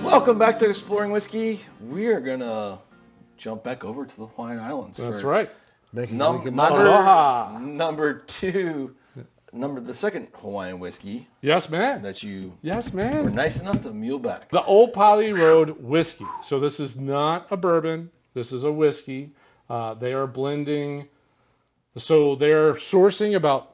Welcome back to Exploring Whiskey. We are going to jump back over to the Hawaiian Islands. That's right. Number two, the second Hawaiian whiskey. Yes, man. That you were nice enough to mule back. The Old Pali Road Whiskey. So this is not a bourbon. This is a whiskey. They are blending. So they're sourcing about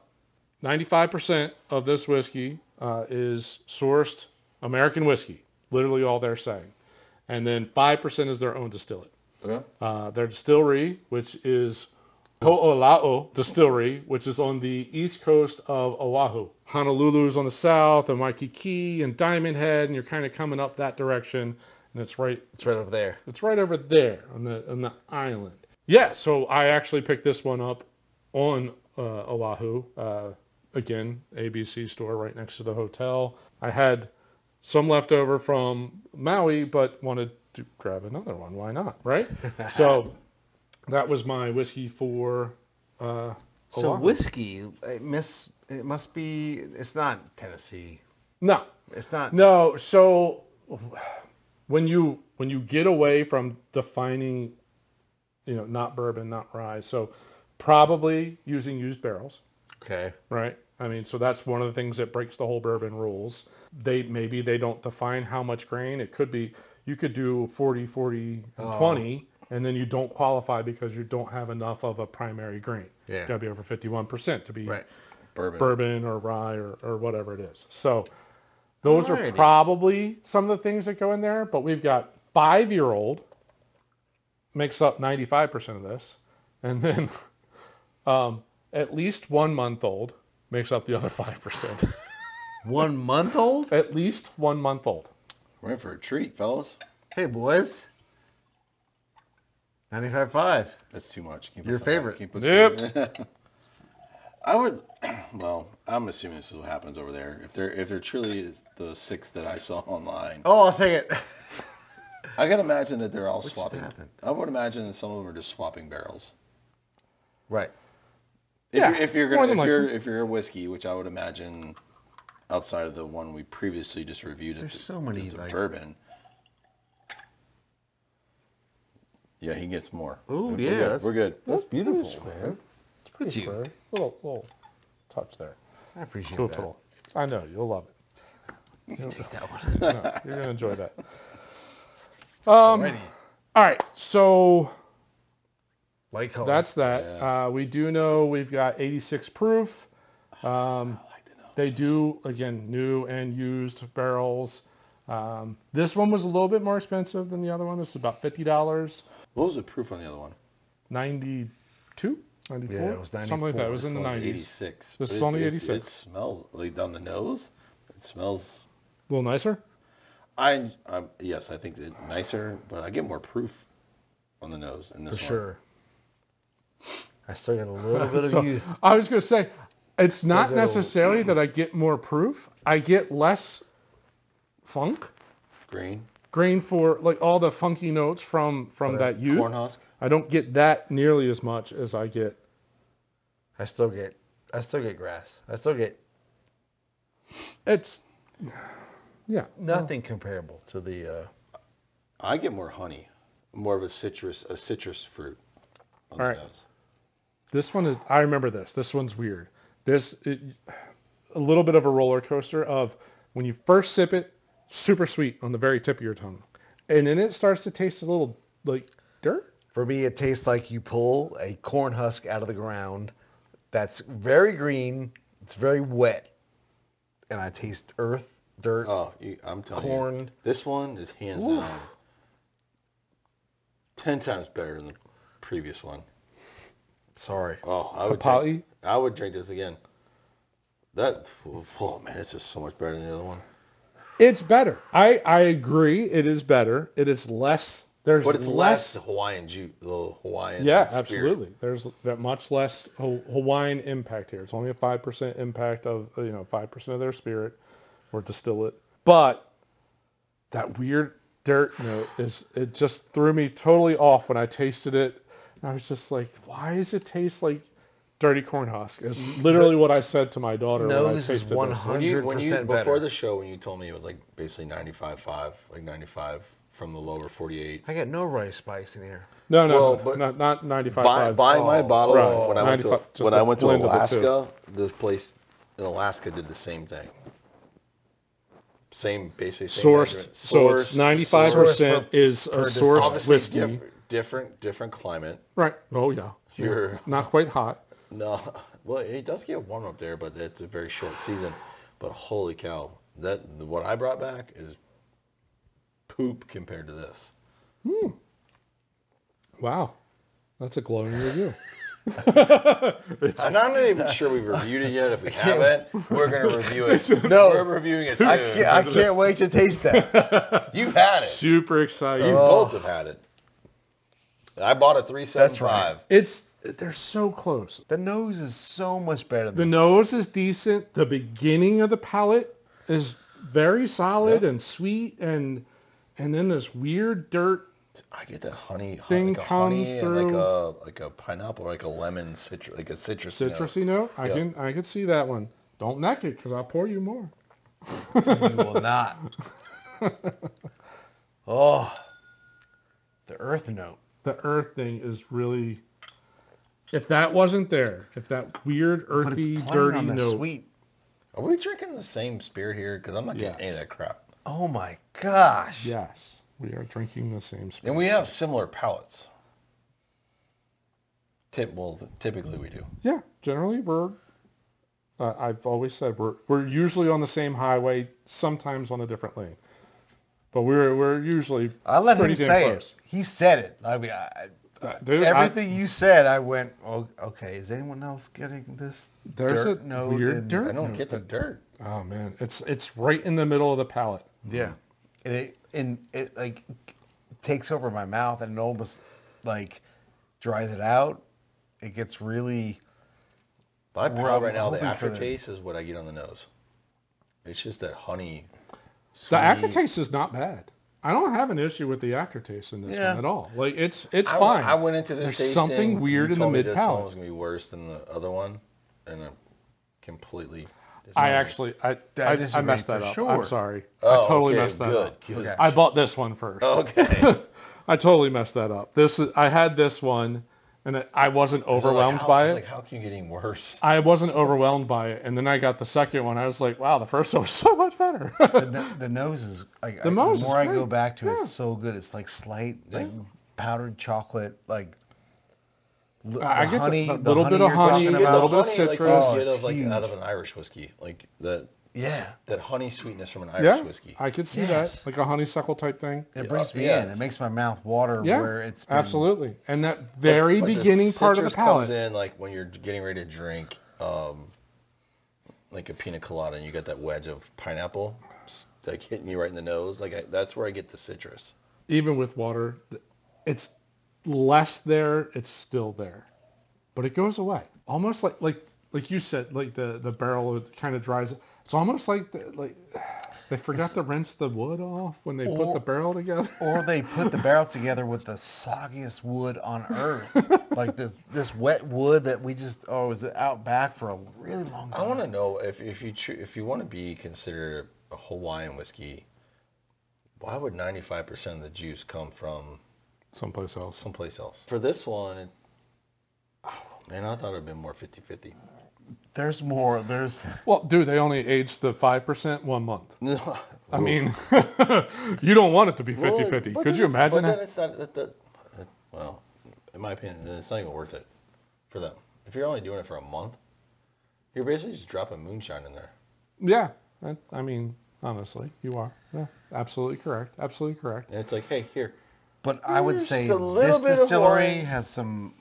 95% of this whiskey is sourced American whiskey. Literally all they're saying. And then 5% is their own distillate. Okay. Their distillery, which is Ko'olau Distillery, which is on the east coast of Oahu. Honolulu's on the south, and Waikiki and Diamond Head, and you're kind of coming up that direction, and it's right over there. It's right over there on the island. Yeah, so I actually picked this one up on Oahu. Again, ABC store right next to the hotel. I had some left over from Maui, but wanted to grab another one. Why not, right? So that was my whiskey for Oahu. So whiskey, it must be, it's not Tennessee. No. It's not. No, so when you get away from defining, not bourbon, not rye, so probably using used barrels. Okay. Right? I mean, so that's one of the things that breaks the whole bourbon rules. Maybe they don't define how much grain. It could be, you could do 40, 40, and 20, and then you don't qualify because you don't have enough of a primary grain. Yeah. It's got to be over 51% to be right. bourbon or rye or whatever it is. So those are probably some of the things that go in there, but we've got 5-year-old makes up 95% of this, and then at least 1 month old makes up the other 5%. 1 month old? At least 1 month old. We're in for a treat, fellas. Hey, boys. 95.5. That's too much. Your favorite. Yep. I'm assuming this is what happens over there. If there truly is the 6 that I saw online. Oh, I'll take it. I can imagine that they're all Which swapping. happened? I would imagine that some of them are just swapping barrels. Right. If you're a whiskey, which I would imagine, outside of the one we previously just reviewed, there's so many like bourbon. Yeah, he gets more. Ooh, yeah, we're good. That's beautiful, man. It's pretty square. Little touch there. I appreciate that. I know you'll love it. You can take that one. No, you're gonna enjoy that. All right, so. Light color. That's that. Yeah. We do know we've got 86 proof. They do, again, new and used barrels. This one was a little bit more expensive than the other one. This is about $50. What was the proof on the other one? 92? 94? Yeah, it was 94. Something like that. It was in the 90s. 86. This is only 86. It smells, like on the nose, it smells... A little nicer? Yes, I think it's nicer, but I get more proof on the nose in this one. For sure. I still get a little bit of you. I was going to say, it's not necessarily that I get more proof. I get less funk. Grain for like all the funky notes from that youth. Corn husk. I don't get that nearly as much as I get. I still get grass. I still get. It's. Yeah. Nothing comparable to the. I get more honey, more of a citrus fruit. On the nose. This one is, I remember this. This one's weird. A little bit of a roller coaster of when you first sip it, super sweet on the very tip of your tongue. And then it starts to taste a little like dirt. For me, it tastes like you pull a corn husk out of the ground that's very green, it's very wet, and I taste earth, dirt, I'm telling corn. You, this one is hands down 10 times better than the previous one. Sorry. Oh, I would drink this again. Man, this is so much better than the other one. It's better. I agree. It is better. It is less. But it's less Hawaiian juice, the Hawaiian. Yeah, spirit. Absolutely. There's that much less Hawaiian impact here. It's only a 5% impact of 5% of their spirit or distillate. But that weird dirt note it just threw me totally off when I tasted it. And I was just like, why does it taste like dirty corn husk is literally what I said to my daughter when I tasted this. 100% better. Before the show, when you told me it was like basically 95.5, like 95 from the lower 48. I got no rice spice in here. No, not 95.5. Buying my bottle right. when I went to Alaska, this place in Alaska did the same thing. Basically same sourced. So it's 95% is a sourced whiskey. Different climate. Right. Oh yeah. You're not quite hot. No. Well, it does get warm up there, but it's a very short season. But holy cow, what I brought back is poop compared to this. Wow, that's a glowing review. I'm not even sure we've reviewed it yet. If we haven't, we're going to review it. No, we're reviewing it soon. I can't wait to taste that. You've had it. Super excited. You both have had it. I bought a 375. Right. They're so close. The nose is so much better than the nose is decent. The beginning of the palate is very solid and sweet, and then this weird dirt. I get that honey thing like comes through, and like a pineapple, like a lemon, like a citrusy note. I can see that one. Don't neck it, because I'll pour you more. You will not. Oh, the earth note. The earth thing is really. If that wasn't there, if that weird earthy, dirty on the note. Sweet. Are we drinking the same spirit here? Because I'm not getting any of that crap. Oh my gosh. Yes. We are drinking the same spirit. And we have similar palates. Typically we do. Yeah, generally I've always said we're usually on the same highway, sometimes on a different lane, but we're usually. I let him say close. It. He said it. I mean, everything you said, I went, oh, okay. Is anyone else getting this? There's dirt a note weird dirt. I don't get the dirt. Oh man, it's right in the middle of the palate. Yeah, and it like takes over my mouth and it almost like dries it out. It gets really. My palate right now, the aftertaste is what I get on the nose. It's just that honey. Sweet. The aftertaste is not bad. I don't have an issue with the aftertaste in this one at all. Like it's fine. I went into this There's something weird in the mid palate. This one was gonna be worse than the other one, and I'm completely. I messed that up. Sure. I'm sorry. Oh, I totally messed that up. Good. I bought this one first. Okay. I totally messed that up. I had this one, and I wasn't overwhelmed by it. Like, how can you get any worse? I wasn't overwhelmed by it, and then I got the second one. I was like, wow, the first one was so much better. the nose is like the more I go back to it, it's so good. It's like slight, like powdered chocolate, like. I get honey, a little bit of honey, a little bit of citrus. Like out of an Irish whiskey, like that. Yeah. That honey sweetness from an Irish whiskey. I could see that, like a honeysuckle type thing. It brings me in. It makes my mouth water where it's been... absolutely. And that very beginning part of the palate comes in like when you're getting ready to drink, like a pina colada, and you get that wedge of pineapple, like hitting you right in the nose. Like that's where I get the citrus. Even with water, it's less there. It's still there, but it goes away. Almost like you said, like the barrel kind of dries. It's almost like they forgot to rinse the wood off when they put the barrel together. Or they put the barrel together with the soggiest wood on earth. Like this wet wood that we just was out back for a really long time. I want to know if you want to be considered a Hawaiian whiskey, why would 95% of the juice come from someplace else? For this one, I thought it would have been more 50-50. There's more. Well, dude, they only aged the 5% 1 month. I mean, you don't want it to be 50-50. Could you imagine that? It's not well, in my opinion, it's not even worth it for them. If you're only doing it for a month, you're basically just dropping moonshine in there. Yeah, I mean, honestly, you are. Yeah, absolutely correct. Absolutely correct. And it's like, hey, here. But I would say this distillery has some.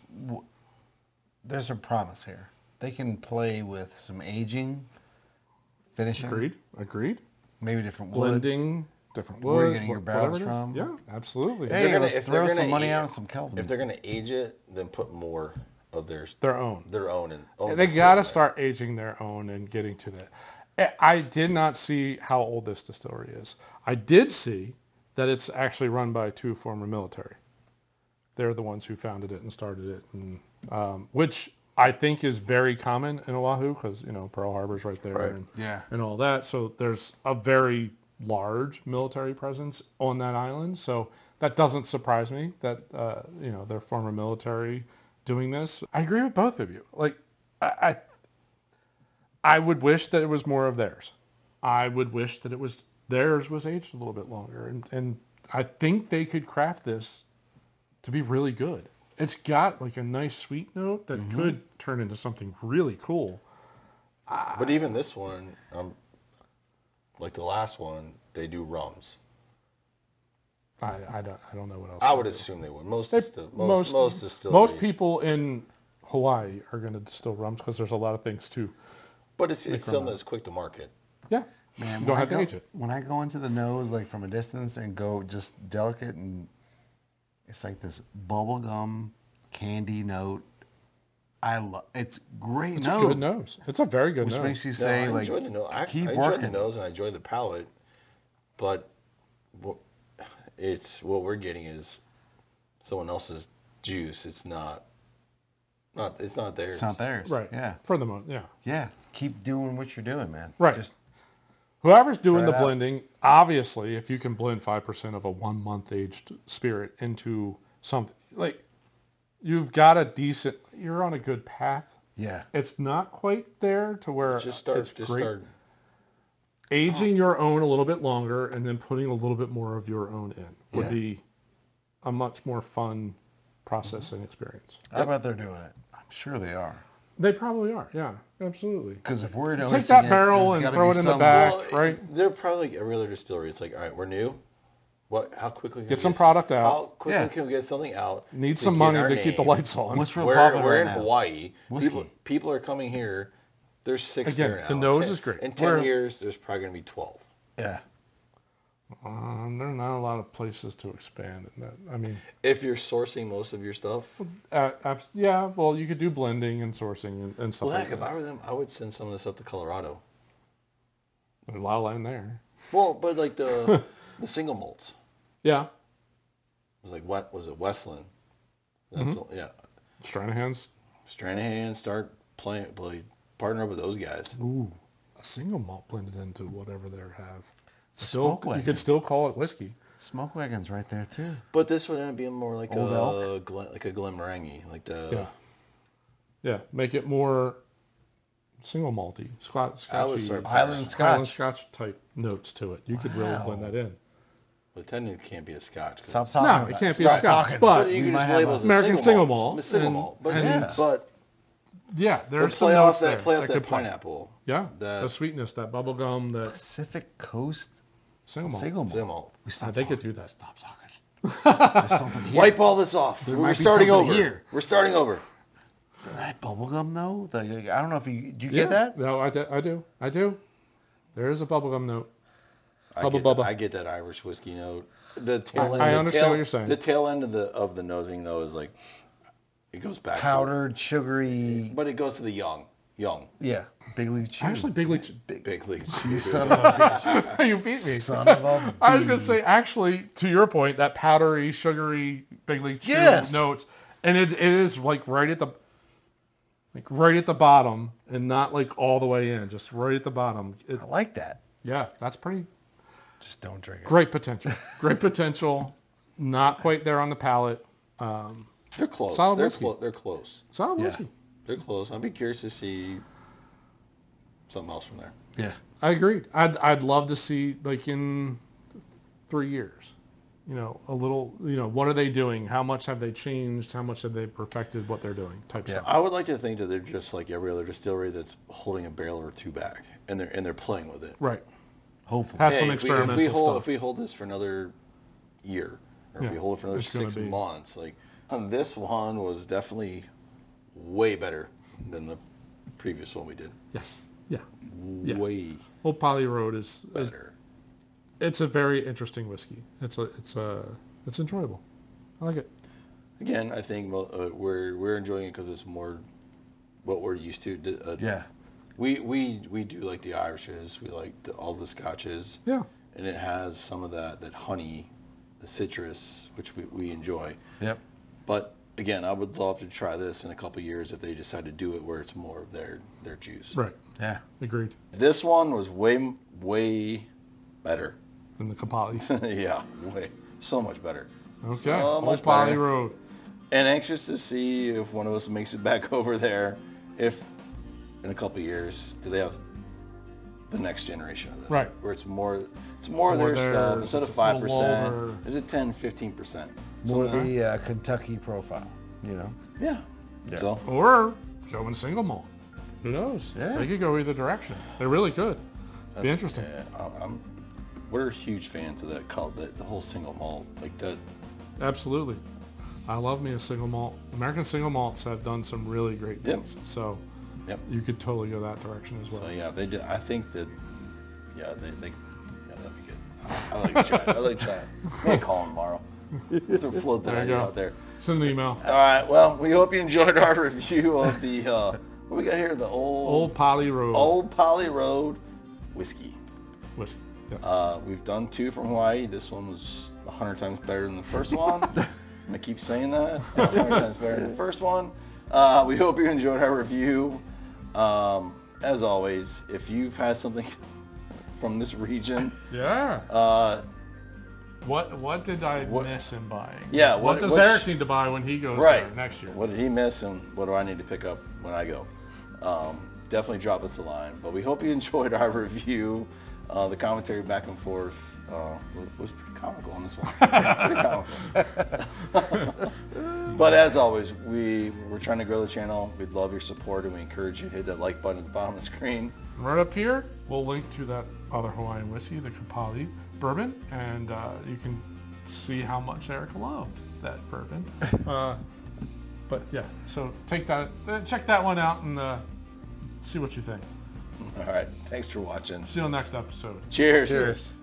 There's some promise here. They can play with some aging, finishing. Agreed. Maybe different wood. Blending, different wood. Where are you getting your barrels from? Yeah, absolutely. Hey, let's throw some money out on some Kelvins. If they're going to age it, then put more of their own. They got to start aging their own and getting to that. I did not see how old this distillery is. I did see that it's actually run by 2 former military. They're the ones who founded it and started it, and which I think is very common in Oahu because, Pearl Harbor's right there Right. and all that. So there's a very large military presence on that island. So that doesn't surprise me that, they're former military doing this. I agree with both of you. Like, I would wish that it was more of theirs. I would wish that theirs was aged a little bit longer. And I think they could craft this to be really good. It's got like a nice sweet note that could turn into something really cool. But even this one, like the last one, they do rums. I don't know what else. I would assume they would. Most distilleries. Most people in Hawaii are going to distill rums because there's a lot of things too. But it's something that's quick to market. Yeah. Man, you don't have to age it. When I go into the nose, like from a distance, and go just delicate, and it's like this bubblegum candy note. It's great. It's a good nose. It's a very good nose. Which makes you say, I enjoy the nose. I enjoy the nose and I enjoy the palate, but what we're getting is someone else's juice. It's not theirs. It's not theirs. Right. Yeah. For the most, yeah. Yeah. Keep doing what you're doing, man. Right. Just whoever's doing the blending, obviously, if you can blend 5% of a 1 month aged spirit into something like, you've got you're on a good path. Yeah. It's not quite there to where it's great. Start aging your own a little bit longer and then putting a little bit more of your own in would be a much more fun processing experience. I bet they're doing it. I'm sure they are. They probably are. Yeah, absolutely. Because if we're take that barrel and throw it in the back, right? They're probably like every other distillery. It's like, all right, we're new. How quickly can get some product out? How quickly can we get something out? Need some money to keep the lights on. What's real popular we're in right now? Hawaii. Whiskey. People are coming here. There's 6 Again, there now. the nose is great. In 10 years, there's probably going to be 12. Yeah. There are not a lot of places to expand in that. I mean, if you're sourcing most of your stuff. Yeah, well, you could do blending and sourcing and stuff. Well, like heck, if that. I were them, I would send some of this up to Colorado. There's a lot of land there. Well, but like the single malts. Yeah. It was like was it Westland? That's yeah. Stranahan's start partner up with those guys. Ooh, a single malt blended into whatever they have. You could still call it whiskey. Smoke wagon's right there too. But this would end up being more like Old like a Glenmorangie, like the. Yeah, make it more single malty, Scotchy, Highland Scotch type notes to it. You could really blend that in. But technically, it can't be a Scotch. Stop talking. No, it can't be a Scotch. But you can just label it as American single malt. A single malt. But yeah, there's some notes there. Play off that pineapple. Yeah, the sweetness, that bubble gum, that Pacific Coast single malt. They could do that. Stop talking. There's something here. Wipe all this off. We're starting over. Here. We're starting over. That bubblegum though, I don't know if do you get that? No, I do. There is a bubblegum note. I get that Irish whiskey note. I understand what you're saying. The tail end of the nosing though is like, it goes back powdered, sugary. But it goes to the young. Yeah, Big League Chew. Actually, Big League Chew. You son of a bitch. You beat me. Son of a bitch. I was gonna say, actually, to your point, that powdery, sugary Big League Chew notes, and it is like right at the bottom, and not like all the way in, just right at the bottom. I like that. Yeah, that's pretty. Just don't drink it. Great potential. Not quite there on the palate. They're close. Solid whiskey. They're close. Solid whiskey. They're close. I'd be curious to see something else from there. Yeah. I agreed. I'd love to see, like, in 3 years, a little, what are they doing? How much have they changed? How much have they perfected what they're doing? Type stuff. I would like to think that they're just like every other distillery that's holding a barrel or two back, and they're playing with it. Right. Hopefully. Have some experimental stuff. If we hold this for another year, or if we hold it for another 6 months, like, this one was definitely way better than the previous one we did. Yes. Yeah. Way. Old Pali Road is better. It's a very interesting whiskey. It's enjoyable. I like it. Again, I think we're enjoying it because it's more what we're used to. We do like the Irishes. We like all the Scotches. Yeah. And it has some of that honey, the citrus, which we enjoy. Yep. But again, I would love to try this in a couple years if they decide to do it where it's more of their juice. Right. Yeah. Agreed. This one was way better. Than the Kapali. Yeah, so much better. Okay. So Old Pali Road. And anxious to see if one of us makes it back over there. If in a couple years, do they have the next generation of this? Right. Where it's more of their stuff. Instead of 5%, is it 10, 15%? More the Kentucky profile, you know? Yeah. So. Or showing single malt. Who knows? Yeah. They could go either direction. They're really good. Be interesting. Yeah, we're huge fans of that, called the whole single malt, like that. Absolutely. I love me a single malt. American single malts have done some really great things. Yep. So you could totally go that direction as well. So yeah, they did. I think that that'd be good. I like to try it. I like to try it. Maybe call them tomorrow. To float that idea out there. Send an email. All right. Well, we hope you enjoyed our review of the what we got here, the Old Pali Road. Old Pali Road Whiskey. Whiskey. Yes. We've done 2 from Hawaii. This one was 100 times better than the first one. I'm gonna keep saying that. 100 times better than the first one. We hope you enjoyed our review. As always, if you've had something from this region, what did I miss in buying? Yeah. What does Eric need to buy when he goes there next year? What did he miss, and what do I need to pick up when I go? Definitely drop us a line. But we hope you enjoyed our review. The commentary back and forth was pretty comical on this one. Pretty comical. But as always, we're trying to grow the channel. We'd love your support, and we encourage you to hit that like button at the bottom of the screen. Right up here, we'll link to that other Hawaiian whiskey, the Kapali bourbon, and you can see how much Eric loved that bourbon. But yeah, so check that one out and see what you think. All right, thanks for watching. See you on the next episode. Cheers. Cheers.